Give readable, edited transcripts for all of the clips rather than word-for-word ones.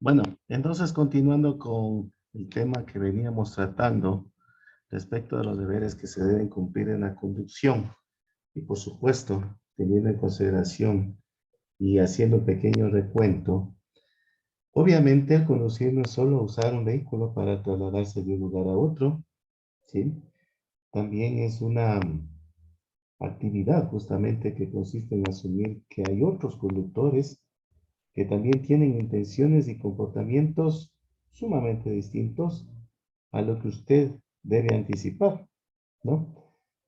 Bueno, entonces continuando con el tema que veníamos tratando respecto a los deberes que se deben cumplir en la conducción y por supuesto teniendo en consideración y haciendo un pequeño recuento, obviamente el conducir no es solo usar un vehículo para trasladarse de un lugar a otro, ¿sí? También es una actividad justamente que consiste en asumir que hay otros conductores que también tienen intenciones y comportamientos sumamente distintos a lo que usted debe anticipar, ¿no?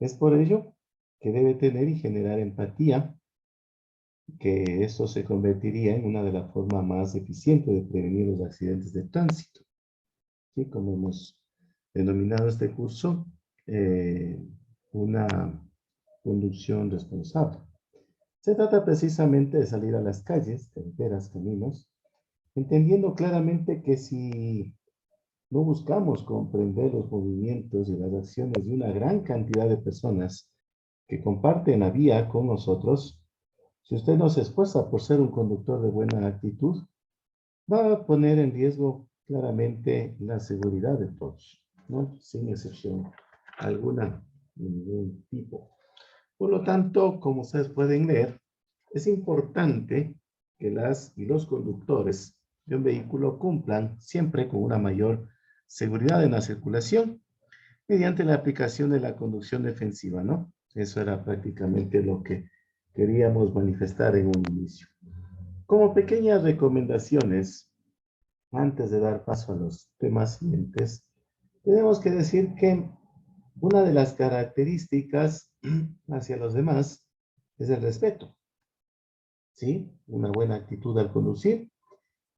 Es por ello que debe tener y generar empatía, que eso se convertiría en una de las formas más eficientes de prevenir los accidentes de tránsito, ¿sí? Como hemos denominado este curso, una conducción responsable. Se trata precisamente de salir a las calles, carreteras, caminos, entendiendo claramente que si no buscamos comprender los movimientos y las acciones de una gran cantidad de personas que comparten la vía con nosotros, si usted no se esfuerza por ser un conductor de buena actitud, va a poner en riesgo claramente la seguridad de todos, ¿no? Sin excepción alguna, de ningún tipo. Por lo tanto, como ustedes pueden ver, es importante que las y los conductores de un vehículo cumplan siempre con una mayor seguridad en la circulación mediante la aplicación de la conducción defensiva, ¿no? Eso era prácticamente lo que queríamos manifestar en un inicio. Como pequeñas recomendaciones, antes de dar paso a los temas siguientes, tenemos que decir que una de las características hacia los demás es el respeto, ¿sí? Una buena actitud al conducir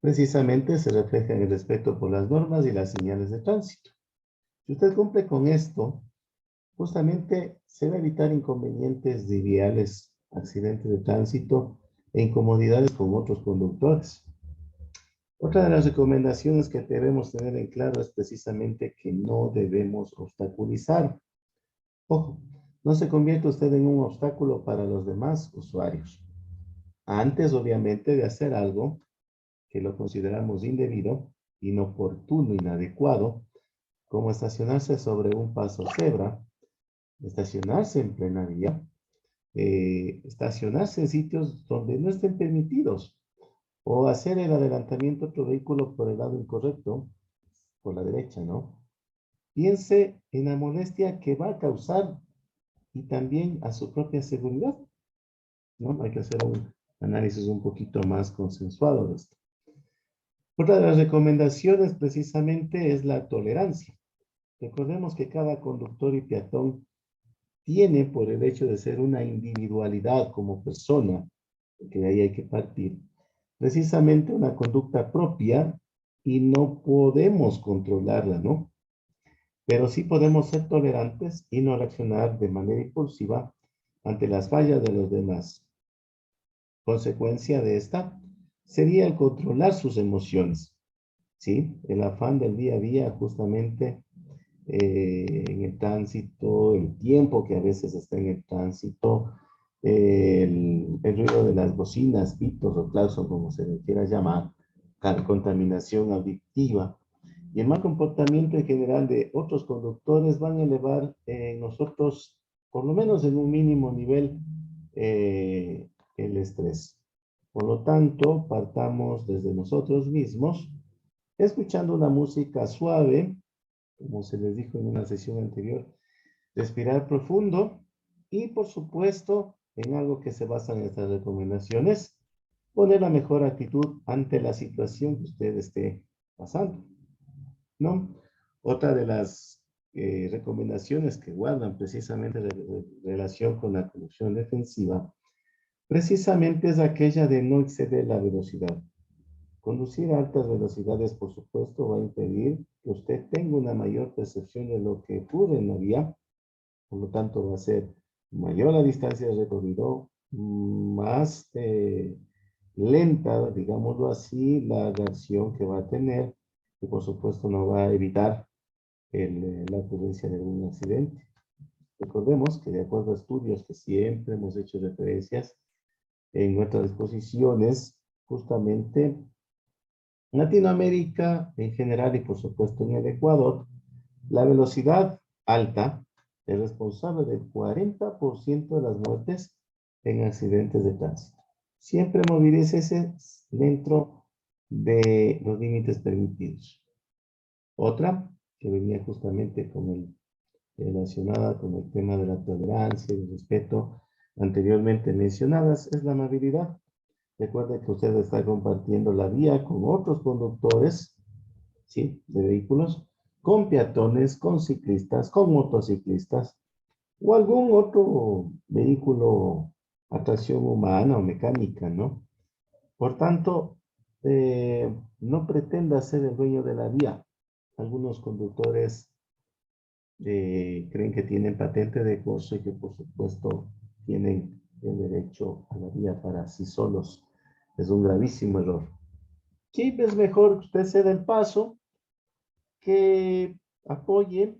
precisamente se refleja en el respeto por las normas y las señales de tránsito. Si usted cumple con esto, justamente se va a evitar inconvenientes triviales, accidentes de tránsito e incomodidades con otros conductores. Otra de las recomendaciones que debemos tener en claro es precisamente que no debemos obstaculizar. Ojo, no se convierta usted en un obstáculo para los demás usuarios. Antes, obviamente, de hacer algo que lo consideramos indebido, inoportuno, inadecuado, como estacionarse sobre un paso cebra, estacionarse en plena vía, estacionarse en sitios donde no estén permitidos, o hacer el adelantamiento de otro vehículo por el lado incorrecto, por la derecha, ¿no? Piense en la molestia que va a causar y también a su propia seguridad, ¿no? Hay que hacer un análisis un poquito más consensuado de esto. Otra de las recomendaciones precisamente es la tolerancia. Recordemos que cada conductor y peatón tiene, por el hecho de ser una individualidad como persona, que de ahí hay que partir, precisamente una conducta propia y no podemos controlarla, ¿no? Pero sí podemos ser tolerantes y no reaccionar de manera impulsiva ante las fallas de los demás. Consecuencia de esta sería el controlar sus emociones, ¿sí? El afán del día a día justamente en el tránsito, el tiempo que a veces está en el tránsito, el ruido de las bocinas, pitos o claxon, como se le quiera llamar, contaminación auditiva y el mal comportamiento en general de otros conductores van a elevar en nosotros, por lo menos en un mínimo nivel, el estrés. Por lo tanto, partamos desde nosotros mismos, escuchando una música suave, como se les dijo en una sesión anterior, respirar profundo y, por supuesto, en algo que se basa en estas recomendaciones, poner la mejor actitud ante la situación que usted esté pasando, ¿no? Otra de las recomendaciones que guardan precisamente relación con la conducción defensiva, precisamente es aquella de no exceder la velocidad. Conducir a altas velocidades, por supuesto, va a impedir que usted tenga una mayor percepción de lo que ocurre en la vía. Por lo tanto, va a ser mayor la distancia de recorrido, más lenta, digámoslo así, la reacción que va a tener, y por supuesto no va a evitar la ocurrencia de un accidente. Recordemos que de acuerdo a estudios que siempre hemos hecho referencias en nuestras exposiciones, justamente En Latinoamérica en general y por supuesto en el Ecuador, la velocidad alta es responsable del 40% de las muertes en accidentes de tránsito. Siempre movilícese dentro de los límites permitidos. Otra, que venía justamente relacionada con el tema de la tolerancia y el respeto anteriormente mencionadas, es la amabilidad. Recuerde que usted está compartiendo la vía con otros conductores, ¿sí?, de vehículos, con peatones, con ciclistas, con motociclistas o algún otro vehículo a tracción humana o mecánica, ¿no? Por tanto, no pretenda ser el dueño de la vía. Algunos conductores creen que tienen patente de curso y que por supuesto tienen el derecho a la vía para sí solos. Es un gravísimo error. Sí, es mejor que usted ceda el paso, que apoye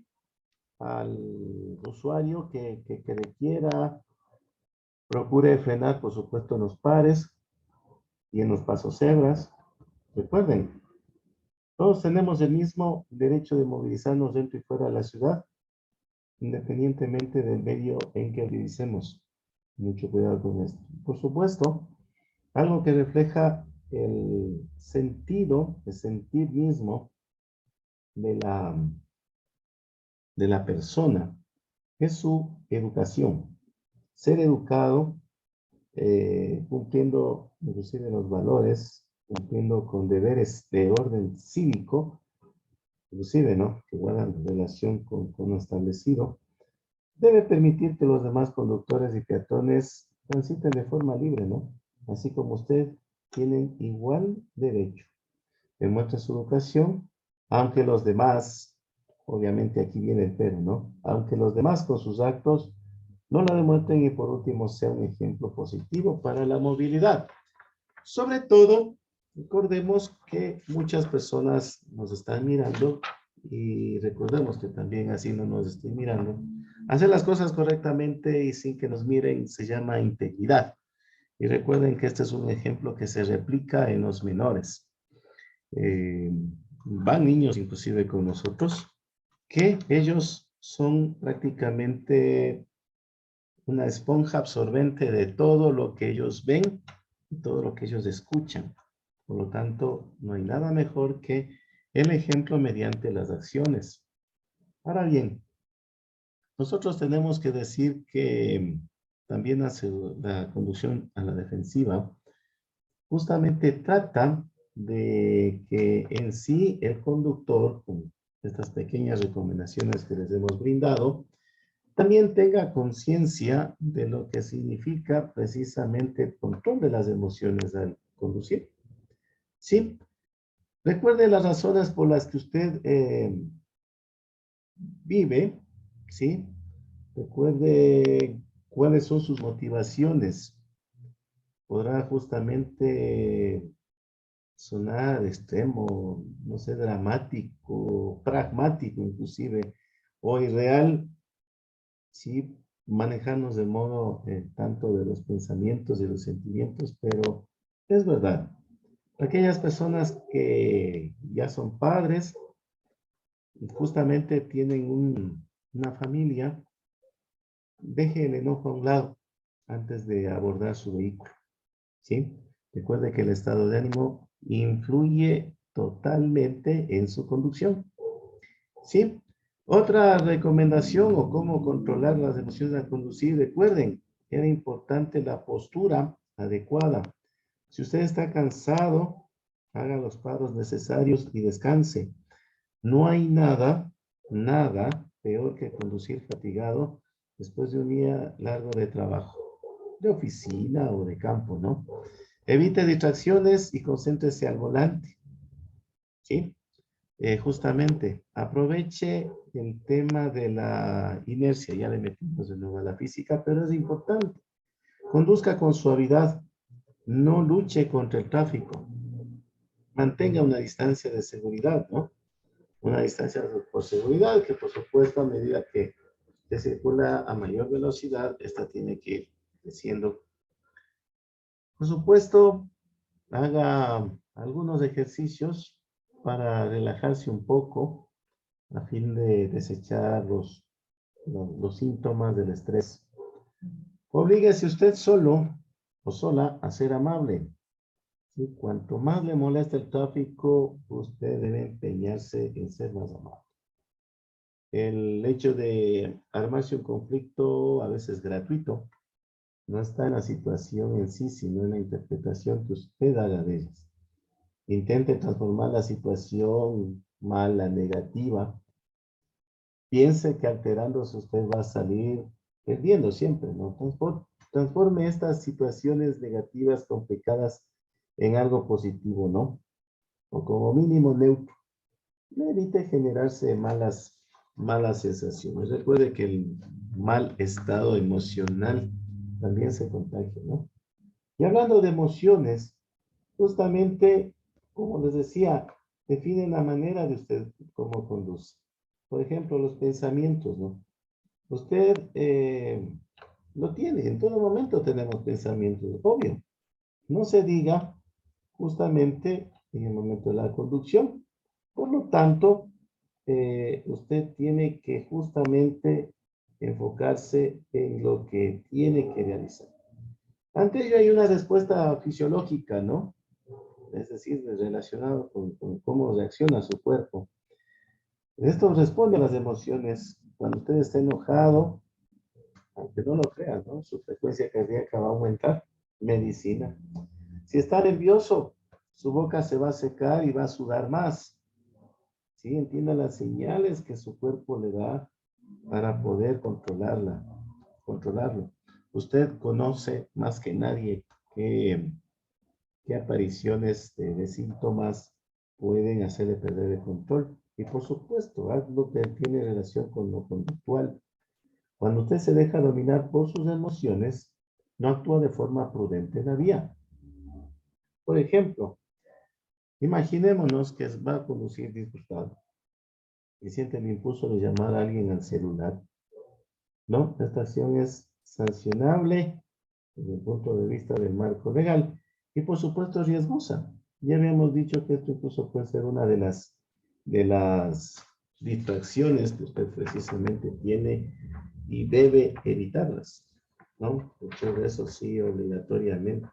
al usuario que requiera, procure frenar, por supuesto, en los pares y en los pasos cebras. Recuerden, todos tenemos el mismo derecho de movilizarnos dentro y fuera de la ciudad, independientemente del medio en que utilicemos. Mucho cuidado con esto. Por supuesto, algo que refleja el sentido, el sentir mismo de la persona, es su educación. Ser educado, cumpliendo inclusive los valores, cumpliendo con deberes de orden cívico, inclusive, ¿no?, que guardan relación con lo establecido, debe permitir que los demás conductores y peatones transiten de forma libre, ¿no? Así como usted tienen igual derecho. Demuestre su educación, aunque los demás, obviamente aquí viene el pero, ¿no? Aunque los demás con sus actos no la demuestren y por último sea un ejemplo positivo para la movilidad. Sobre todo, recordemos que muchas personas nos están mirando y recordemos que también así no nos estén mirando. Hacer las cosas correctamente y sin que nos miren se llama integridad. Y recuerden que este es un ejemplo que se replica en los menores. Van niños inclusive con nosotros, que ellos son prácticamente una esponja absorbente de todo lo que ellos ven y todo lo que ellos escuchan. Por lo tanto, no hay nada mejor que el ejemplo mediante las acciones. Ahora bien, nosotros tenemos que decir que también hace la conducción a la defensiva justamente trata de que en sí el conductor, con estas pequeñas recomendaciones que les hemos brindado, también tenga conciencia de lo que significa precisamente el control de las emociones al conducir. ¿Sí? Recuerde las razones por las que usted vive, ¿sí? Recuerde cuáles son sus motivaciones. Podrá justamente sonar extremo, no sé, dramático, pragmático inclusive, o irreal, sí, manejarnos de modo tanto de los pensamientos y los sentimientos, pero es verdad. Aquellas personas que ya son padres, justamente tienen una familia, deje el enojo a un lado antes de abordar su vehículo, ¿sí? Recuerde que el estado de ánimo influye totalmente en su conducción, ¿sí? Otra recomendación o cómo controlar las emociones al conducir, recuerden, era importante la postura adecuada. Si usted está cansado, haga los paros necesarios y descanse. No hay nada peor que conducir fatigado después de un día largo de trabajo, de oficina o de campo, ¿no? Evite distracciones y concéntrese al volante, ¿sí? Justamente, aproveche el tema de la inercia, ya le metimos de nuevo a la física, pero es importante. Conduzca con suavidad, no luche contra el tráfico, mantenga una distancia de seguridad, ¿no? Una distancia por seguridad que por supuesto a medida que se circula a mayor velocidad, esta tiene que ir creciendo. Por supuesto, haga algunos ejercicios para relajarse un poco a fin de desechar los síntomas del estrés. Oblíguese usted solo o sola a ser amable. ¿Sí? Cuanto más le molesta el tráfico, usted debe empeñarse en ser más amable. El hecho de armarse un conflicto, a veces gratuito, no está en la situación en sí, sino en la interpretación que usted haga de ellas. Intente transformar la situación mala, negativa. Piense que alterándose usted va a salir perdiendo siempre, ¿no? Transforme estas situaciones negativas, complicadas, en algo positivo, ¿no? O como mínimo neutro. No evite generarse malas sensaciones. Recuerde que el mal estado emocional también se contagia, ¿no? Y hablando de emociones, justamente, como les decía, definen la manera de usted cómo conduce. Por ejemplo, los pensamientos, ¿no? Usted lo tiene, en todo momento tenemos pensamientos, obvio. No se diga justamente en el momento de la conducción. Por lo tanto, usted tiene que justamente enfocarse en lo que tiene que realizar. Ante ello hay una respuesta fisiológica, ¿no? Es decir, relacionado con cómo reacciona su cuerpo. Esto responde a las emociones. Cuando usted está enojado, aunque no lo crea, ¿no? Su frecuencia cardíaca va a aumentar. Medicina. Si está nervioso, su boca se va a secar y va a sudar más. ¿Sí? Entienda las señales que su cuerpo le da para poder controlarlo. Usted conoce más que nadie qué apariciones de síntomas pueden hacerle perder el control. Y por supuesto, algo que tiene relación con lo conductual. Cuando usted se deja dominar por sus emociones, no actúa de forma prudente en la vía. Por ejemplo, imaginémonos que va a conducir disgustado y siente el impulso de llamar a alguien al celular. ¿No? Esta acción es sancionable desde el punto de vista del marco legal y por supuesto riesgosa. Ya habíamos dicho que esto incluso puede ser una de las distracciones que usted precisamente tiene y debe evitarlas, ¿no? Por eso sí, obligatoriamente.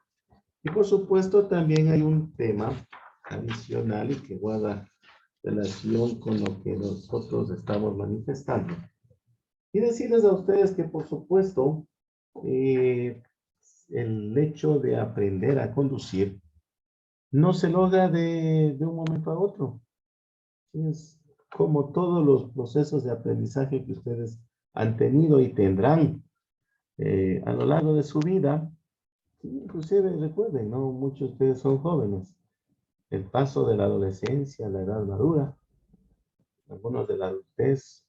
Y por supuesto también hay un tema adicional y que guarda relación con lo que nosotros estamos manifestando. Y decirles a ustedes que, por supuesto, eh, el hecho de aprender a conducir no se logra de un momento a otro. Es como todos los procesos de aprendizaje que ustedes han tenido y tendrán a lo largo de su vida. Inclusive recuerden, ¿no? Muchos de ustedes son jóvenes. El paso de la adolescencia a la edad madura, algunos de la adultez,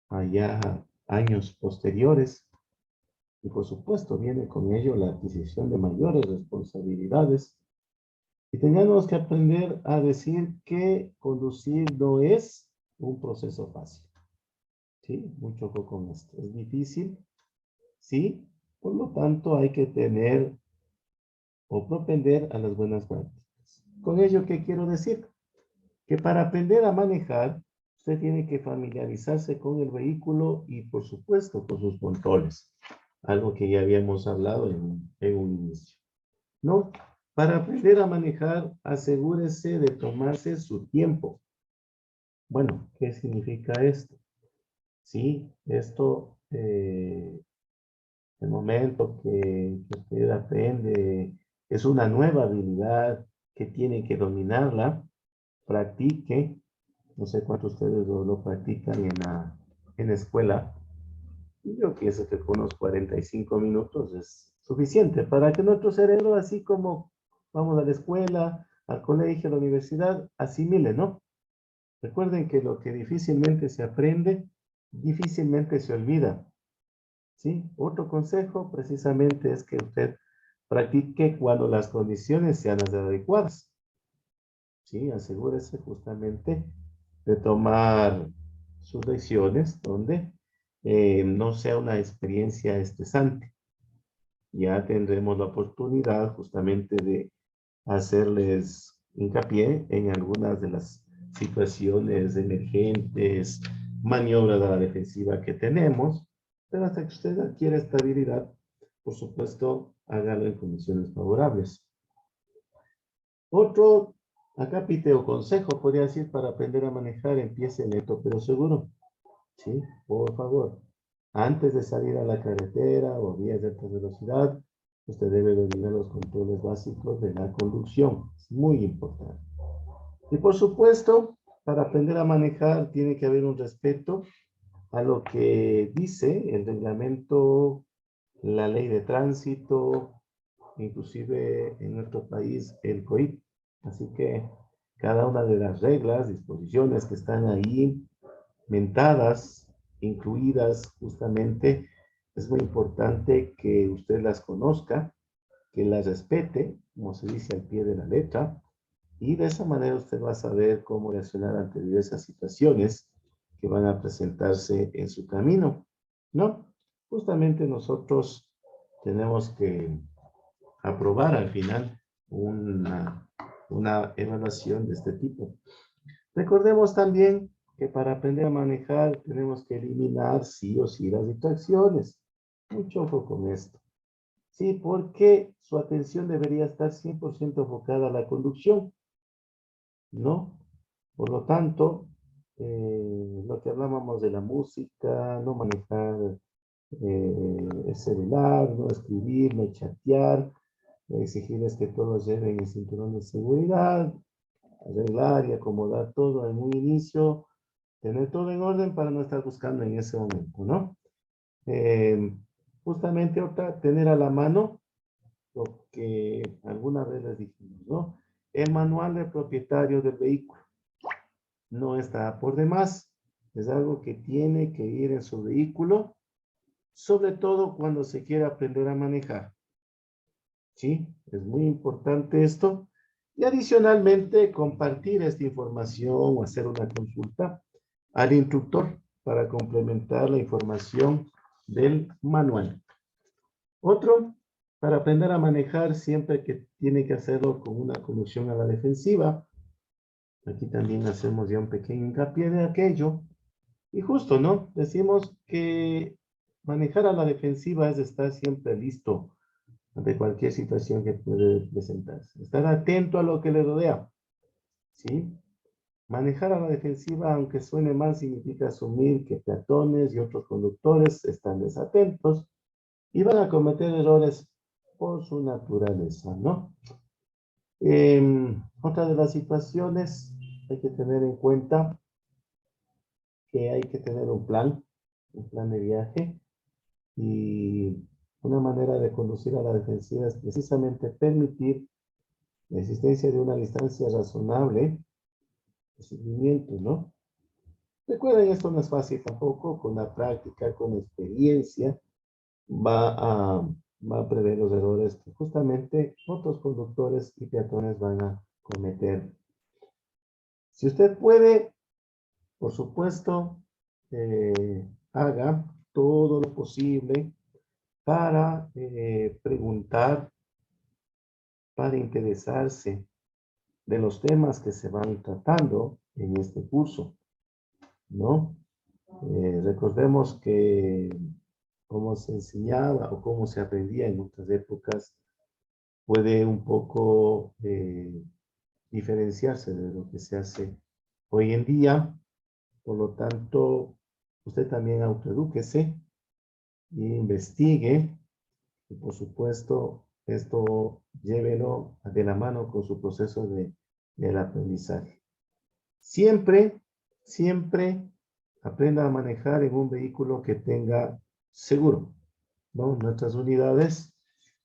allá años posteriores. Y por supuesto viene con ello la adquisición de mayores responsabilidades. Y tenemos que aprender a decir que conducir no es un proceso fácil. ¿Sí? Mucho ojo con esto. Es difícil, ¿sí? Por lo tanto, hay que tener o propender a las buenas prácticas. Con ello, ¿qué quiero decir? Que para aprender a manejar, usted tiene que familiarizarse con el vehículo y, por supuesto, con sus controles. Algo que ya habíamos hablado en un inicio. ¿No? Para aprender a manejar, asegúrese de tomarse su tiempo. Bueno, ¿qué significa esto? Sí, esto, el momento que usted aprende, es una nueva habilidad que tiene que dominarla, practique. No sé cuántos de ustedes lo practican en la escuela. Yo pienso que con unos 45 minutos es suficiente para que nuestro cerebro, así como vamos a la escuela, al colegio, a la universidad, asimile, ¿no? Recuerden que lo que difícilmente se aprende, difícilmente se olvida, ¿sí? Otro consejo precisamente es que usted practique cuando las condiciones sean las adecuadas, ¿sí? Asegúrese justamente de tomar sus lecciones donde no sea una experiencia estresante. Ya tendremos la oportunidad justamente de hacerles hincapié en algunas de las situaciones emergentes, maniobras a la defensiva que tenemos, pero hasta que usted adquiera estabilidad, por supuesto, hágalo en condiciones favorables. Otro acápite o consejo, podría decir, para aprender a manejar, empiece lento pero seguro. Sí, por favor. Antes de salir a la carretera o vías de alta velocidad, usted debe dominar los controles básicos de la conducción. Es muy importante. Y por supuesto, para aprender a manejar, tiene que haber un respeto a lo que dice el reglamento, la ley de tránsito, inclusive en nuestro país el COIP. Así que cada una de las reglas, disposiciones que están ahí mentadas, incluidas justamente, es muy importante que usted las conozca, que las respete, como se dice al pie de la letra, y de esa manera usted va a saber cómo reaccionar ante diversas situaciones que van a presentarse en su camino, ¿no? Justamente nosotros tenemos que aprobar al final una evaluación de este tipo. Recordemos también que para aprender a manejar tenemos que eliminar sí o sí las distracciones. Mucho ojo con esto. Sí, porque su atención debería estar 100% enfocada a la conducción, ¿no? Por lo tanto, lo que hablábamos de la música, no manejar el celular, no escribir, no chatear, exigirles que todos lleven el cinturón de seguridad, arreglar y acomodar todo en un inicio, tener todo en orden para no estar buscando en ese momento, ¿no? Eh, Justamente otra, tener a la mano lo que alguna vez les dijimos, ¿no? El manual del propietario del vehículo no está por demás, es algo que tiene que ir en su vehículo, sobre todo cuando se quiere aprender a manejar. ¿Sí? Es muy importante esto. Y adicionalmente, compartir esta información o hacer una consulta al instructor para complementar la información del manual. Otro, para aprender a manejar siempre que tiene que hacerlo con una conducción a la defensiva. Aquí también hacemos ya un pequeño hincapié de aquello. Y justo, ¿no? Decimos que manejar a la defensiva es estar siempre listo ante cualquier situación que puede presentarse. Estar atento a lo que le rodea, ¿sí? Manejar a la defensiva, aunque suene mal, significa asumir que peatones y otros conductores están desatentos y van a cometer errores por su naturaleza, ¿no? Otra de las situaciones hay que tener en cuenta que hay que tener un plan de viaje, y una manera de conducir a la defensiva es precisamente permitir la existencia de una distancia razonable de seguimiento, ¿no? Recuerden, esto no es fácil tampoco, con la práctica, con la experiencia, va a, va a prever los errores que justamente otros conductores y peatones van a cometer. Si usted puede, por supuesto, haga todo lo posible para preguntar, para interesarse de los temas que se van tratando en este curso, ¿no? Recordemos que como se enseñaba o cómo se aprendía en otras épocas puede un poco diferenciarse de lo que se hace hoy en día. Por lo tanto, usted también autoedúquese e investigue, y por supuesto, esto llévelo de la mano con su proceso del aprendizaje. Siempre, siempre aprenda a manejar en un vehículo que tenga seguro, ¿no? Nuestras unidades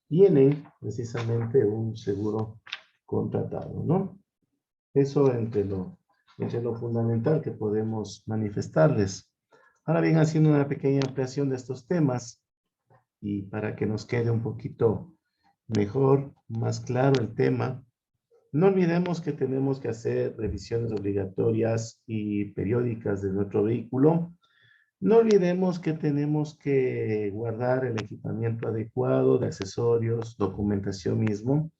tienen precisamente un seguro contratado, ¿no? Eso entre lo fundamental que podemos manifestarles. Ahora bien, haciendo una pequeña ampliación de estos temas y para que nos quede un poquito mejor, más claro el tema, no olvidemos que tenemos que hacer revisiones obligatorias y periódicas de nuestro vehículo. No olvidemos que tenemos que guardar el equipamiento adecuado de accesorios, documentación mismo,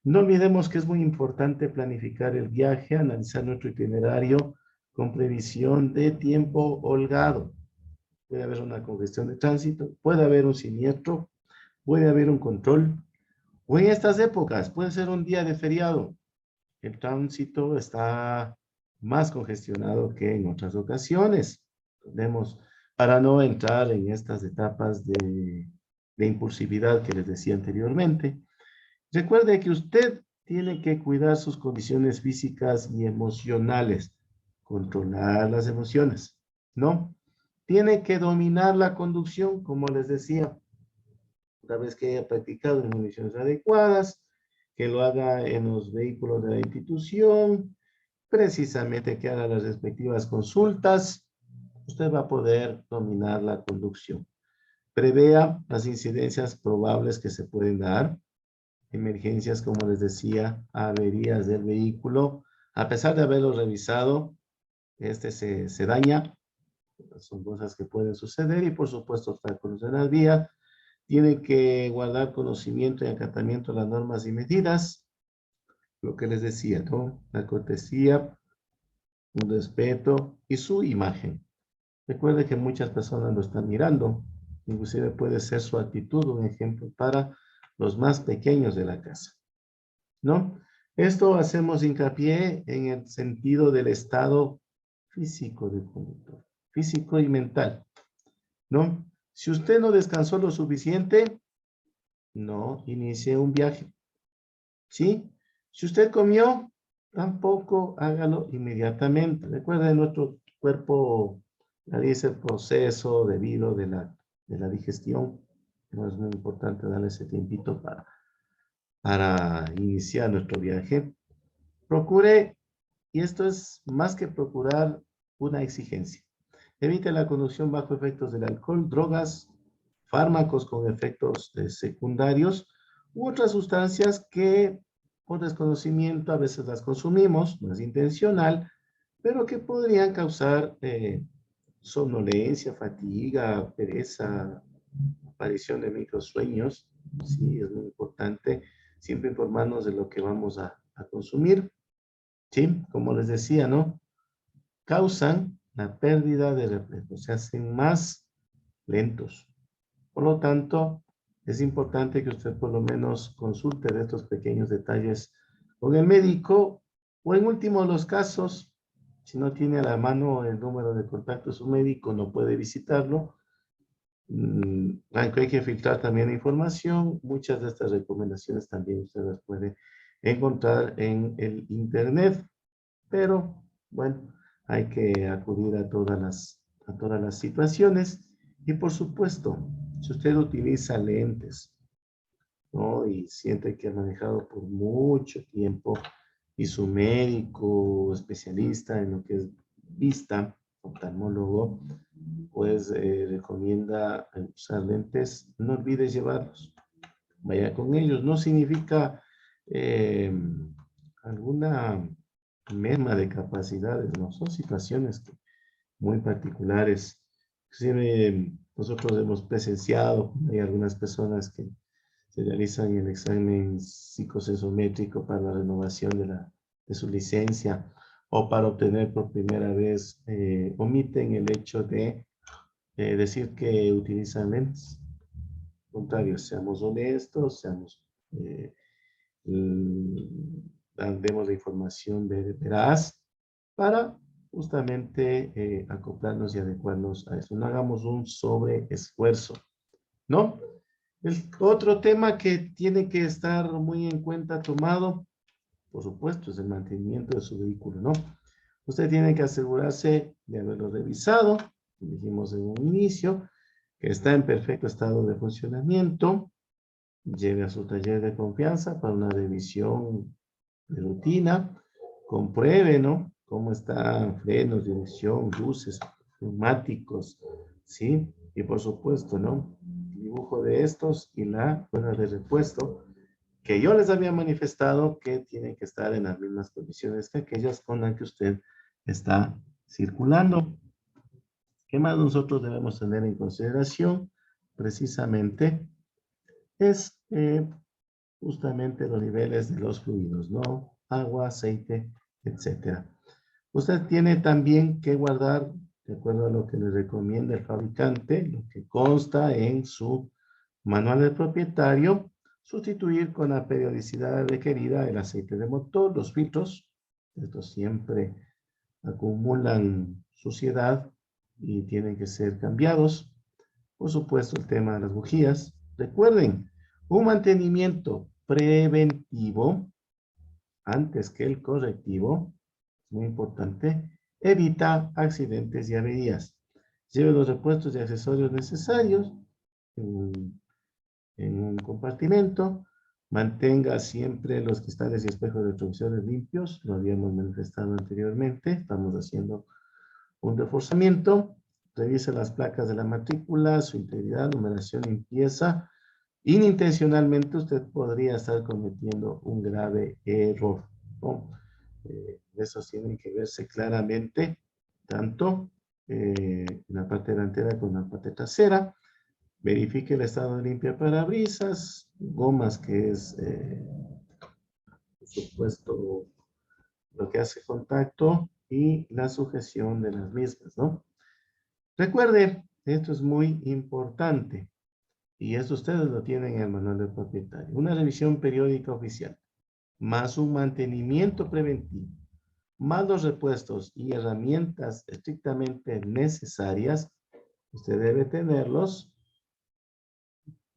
No olvidemos que es muy importante planificar el viaje, analizar nuestro itinerario con previsión de tiempo holgado. Puede haber una congestión de tránsito, puede haber un siniestro, puede haber un control, o en estas épocas puede ser un día de feriado. El tránsito está más congestionado que en otras ocasiones. Tenemos, para no entrar en estas etapas de impulsividad que les decía anteriormente, recuerde que usted tiene que cuidar sus condiciones físicas y emocionales, controlar las emociones, ¿no? Tiene que dominar la conducción, como les decía, una vez que haya practicado en condiciones adecuadas, que lo haga en los vehículos de la institución, precisamente que haga las respectivas consultas, usted va a poder dominar la conducción. Prevea las incidencias probables que se pueden dar, emergencias, como les decía, averías del vehículo. A pesar de haberlo revisado, este se daña, son cosas que pueden suceder y por supuesto obstáculos en la vía. Tiene que guardar conocimiento y acatamiento de las normas y medidas, lo que les decía, ¿no? La cortesía, un respeto y su imagen. Recuerde que muchas personas lo están mirando, inclusive puede ser su actitud un ejemplo para los más pequeños de la casa, ¿no? Esto hacemos hincapié en el sentido del estado físico del conductor, físico y mental, ¿no? Si usted no descansó lo suficiente, no inicie un viaje, ¿sí? Si usted comió, tampoco hágalo inmediatamente. Recuerden, nuestro cuerpo realiza el proceso debido de la digestión. No es muy importante darle ese tiempito para iniciar nuestro viaje. Procure, y esto es más que procurar, una exigencia. Evite la conducción bajo efectos del alcohol, drogas, fármacos con efectos secundarios u otras sustancias que por desconocimiento a veces las consumimos, no es intencional, pero que podrían causar somnolencia, fatiga, pereza, aparición de microsueños. Sí, es muy importante siempre informarnos de lo que vamos a consumir. Sí, como les decía, ¿no? Causan la pérdida de reflejos, se hacen más lentos. Por lo tanto, es importante que usted por lo menos consulte de estos pequeños detalles con el médico o en último de los casos, si no tiene a la mano el número de contacto de su médico, no puede visitarlo. Aunque hay que filtrar también la información, muchas de estas recomendaciones también usted las puede encontrar en el internet, pero bueno, hay que acudir a todas las situaciones y por supuesto, si usted utiliza lentes, ¿no? Y siente que ha manejado por mucho tiempo y su médico especialista en lo que es vista, oftalmólogo, pues recomienda usar lentes, no olvides llevarlos. Vaya con ellos. No significa eh, alguna merma de capacidades, no, son situaciones muy particulares. Inclusive nosotros hemos presenciado, hay algunas personas que se realizan el examen psicosensométrico para la renovación de su licencia o para obtener por primera vez, omiten el hecho de decir que utilizan lentes. Al contrario, seamos honestos, seamos, demos la información veraz para justamente acoplarnos y adecuarnos a eso. No hagamos un sobreesfuerzo, ¿no? El otro tema que tiene que estar muy en cuenta tomado, por supuesto, es el mantenimiento de su vehículo, ¿no? Usted tiene que asegurarse de haberlo revisado, dijimos en un inicio, que está en perfecto estado de funcionamiento, lleve a su taller de confianza para una revisión de rutina, compruebe, ¿no? Cómo están frenos, dirección, luces, neumáticos, ¿sí? Y por supuesto, ¿no? Dibujo de estos y la rueda de repuesto, que yo les había manifestado que tienen que estar en las mismas condiciones que aquellas con las que usted está circulando. ¿Qué más nosotros debemos tener en consideración? Precisamente es justamente los niveles de los fluidos, ¿no? Agua, aceite, etcétera. Usted tiene también que guardar, de acuerdo a lo que le recomienda el fabricante, lo que consta en su manual del propietario, sustituir con la periodicidad requerida el aceite de motor, los filtros. Estos siempre acumulan suciedad y tienen que ser cambiados. Por supuesto, el tema de las bujías. Recuerden, un mantenimiento preventivo antes que el correctivo, muy importante, evita accidentes y averías. Lleve los repuestos y accesorios necesarios en un compartimento. Mantenga siempre los cristales y espejos retrovisores limpios. Lo habíamos manifestado anteriormente. Estamos haciendo un reforzamiento. Revise las placas de la matrícula, su integridad, numeración, limpieza. Inintencionalmente usted podría estar cometiendo un grave error, ¿no? Esos tienen que verse claramente, tanto en la parte delantera como en la parte trasera. Verifique el estado de limpia parabrisas, gomas que es, por supuesto, lo que hace contacto y la sujeción de las mismas, ¿no? Recuerde, esto es muy importante y esto ustedes lo tienen en el manual del propietario. Una revisión periódica oficial, más un mantenimiento preventivo, más los repuestos y herramientas estrictamente necesarias, usted debe tenerlos.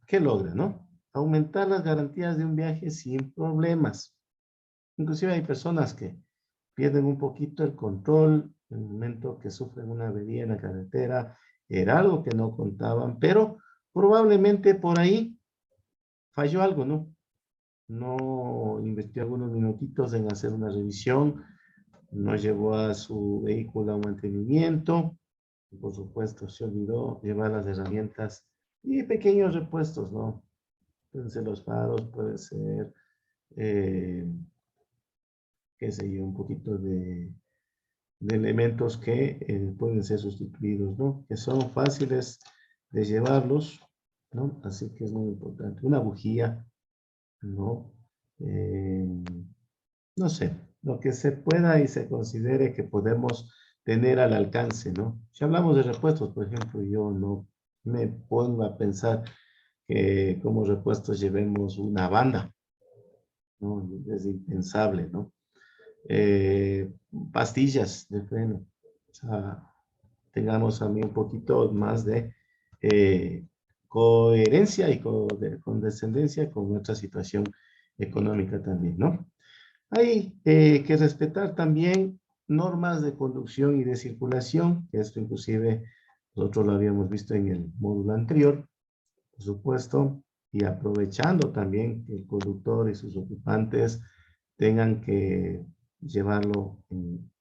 ¿Qué logra, no? Aumentar las garantías de un viaje sin problemas. Inclusive hay personas que pierden un poquito el control en el momento que sufren una avería en la carretera. Era algo que no contaban, pero probablemente por ahí falló algo, ¿no? No invirtió algunos minutitos en hacer una revisión, no llevó a su vehículo a un mantenimiento, y por supuesto se olvidó llevar las herramientas y pequeños repuestos, ¿no? Pueden ser los faros, puede ser, qué sé yo, un poquito de elementos que pueden ser sustituidos, ¿no? Que son fáciles de llevarlos, ¿no? Así que es muy importante. Una bujía, ¿no? No sé, lo que se pueda y se considere que podemos tener al alcance, ¿no? Si hablamos de repuestos, por ejemplo, yo no me pongo a pensar que como repuestos llevemos una banda, ¿no? Es impensable, ¿no? Pastillas de freno, o sea, tengamos a mí un poquito más de coherencia y condescendencia con nuestra situación económica también, ¿no? Hay que respetar también normas de conducción y de circulación, que esto inclusive nosotros lo habíamos visto en el módulo anterior, por supuesto, y aprovechando también que el conductor y sus ocupantes tengan que llevarlo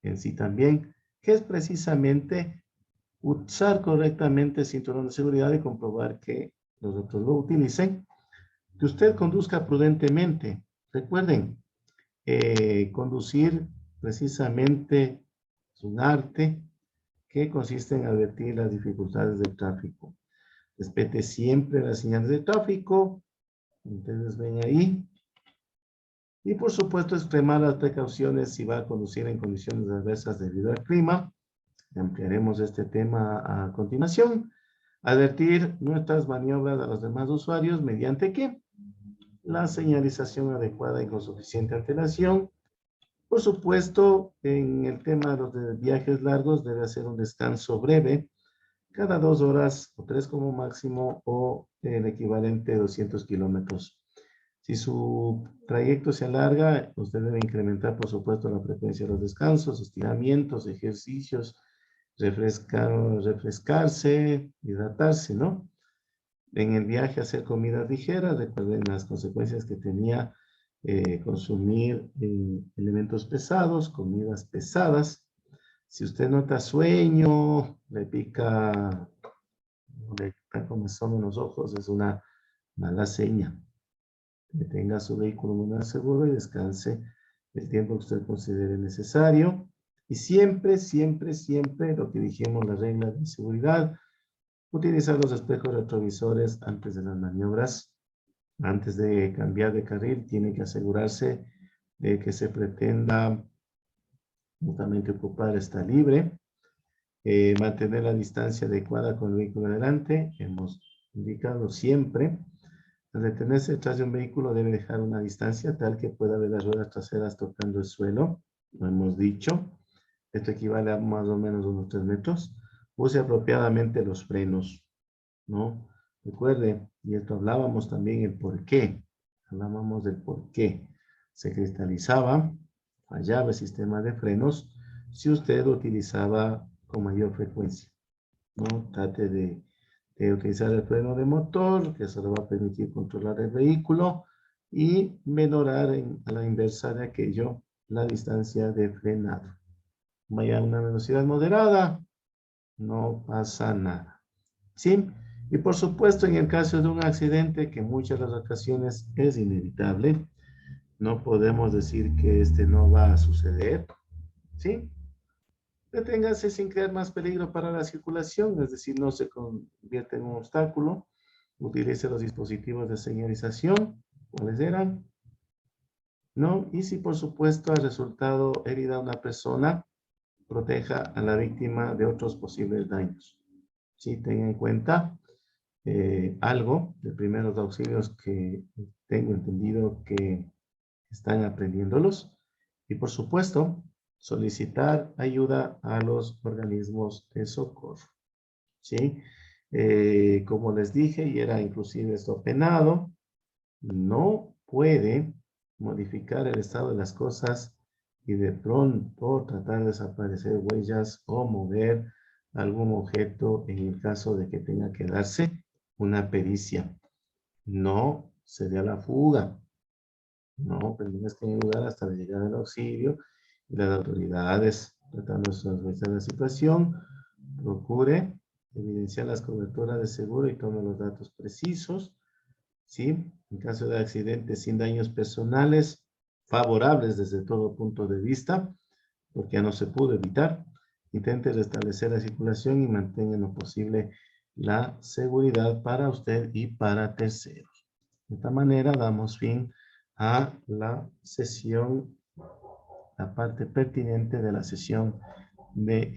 en sí también, que es precisamente usar correctamente el cinturón de seguridad y comprobar que los otros lo utilicen, que usted conduzca prudentemente. Recuerden, conducir precisamente es un arte que consiste en advertir las dificultades del tráfico. Respete siempre las señales de tráfico. Ustedes ven ahí. Y por supuesto, extremar las precauciones si va a conducir en condiciones adversas debido al clima. Ampliaremos este tema a continuación. Advertir nuestras maniobras a los demás usuarios mediante ¿qué? La señalización adecuada y con suficiente antelación. Por supuesto, en el tema de los viajes largos debe hacer un descanso breve cada 2 horas o 3 como máximo o el equivalente a 200 kilómetros. Si su trayecto se alarga, usted debe incrementar, por supuesto, la frecuencia de los descansos, estiramientos, ejercicios, refrescarse, hidratarse, ¿no? En el viaje hacer comidas ligeras, recuerden las consecuencias que tenía consumir elementos pesados, comidas pesadas. Si usted nota sueño, le pica comezón en los ojos, es una mala seña. Que tenga su vehículo en un lugar seguro y descanse el tiempo que usted considere necesario. Y siempre, siempre, siempre, lo que dijimos, las reglas de seguridad, utilizar los espejos retrovisores antes de las maniobras. Antes de cambiar de carril, tiene que asegurarse de que se pretenda justamente ocupar está libre. Mantener la distancia adecuada con el vehículo delante. Hemos indicado siempre. Al detenerse detrás de un vehículo debe dejar una distancia tal que pueda ver las ruedas traseras tocando el suelo. Lo hemos dicho. Esto equivale a más o menos unos 3 metros. Use apropiadamente los frenos, ¿no? Recuerde, y esto hablábamos también el por qué. Hablábamos del por qué. Se cristalizaba, fallaba el sistema de frenos si usted lo utilizaba con mayor frecuencia, ¿no? Trate de utilizar el freno de motor, que eso le va a permitir controlar el vehículo y menorar a la inversa de aquello la distancia de frenado. Vaya a una velocidad moderada, no pasa nada. ¿Sí? Y por supuesto, en el caso de un accidente, que en muchas de las ocasiones es inevitable, no podemos decir que este no va a suceder. ¿Sí? Deténgase sin crear más peligro para la circulación, es decir, no se convierte en un obstáculo. Utilice los dispositivos de señalización. ¿Cuáles eran? ¿No? Y si por supuesto ha resultado herida una persona, proteja a la víctima de otros posibles daños. Sí, tenga en cuenta algo de primeros auxilios que tengo entendido que están aprendiéndolos. Y por supuesto, solicitar ayuda a los organismos de socorro. ¿Sí? Como les dije, y era inclusive esto penado, no puede modificar el estado de las cosas y de pronto tratar de desaparecer huellas o mover algún objeto en el caso de que tenga que darse una pericia. No se dé a la fuga. No, tienes que ayudar hasta llegar al auxilio y las autoridades tratando de solucionar la situación. Procure evidenciar las coberturas de seguro y tome los datos precisos. ¿Sí? En caso de accidentes sin daños personales, favorables desde todo punto de vista, porque ya no se pudo evitar, intente restablecer la circulación y mantenga en lo posible la seguridad para usted y para terceros. De esta manera damos fin a la sesión, la parte pertinente de la sesión de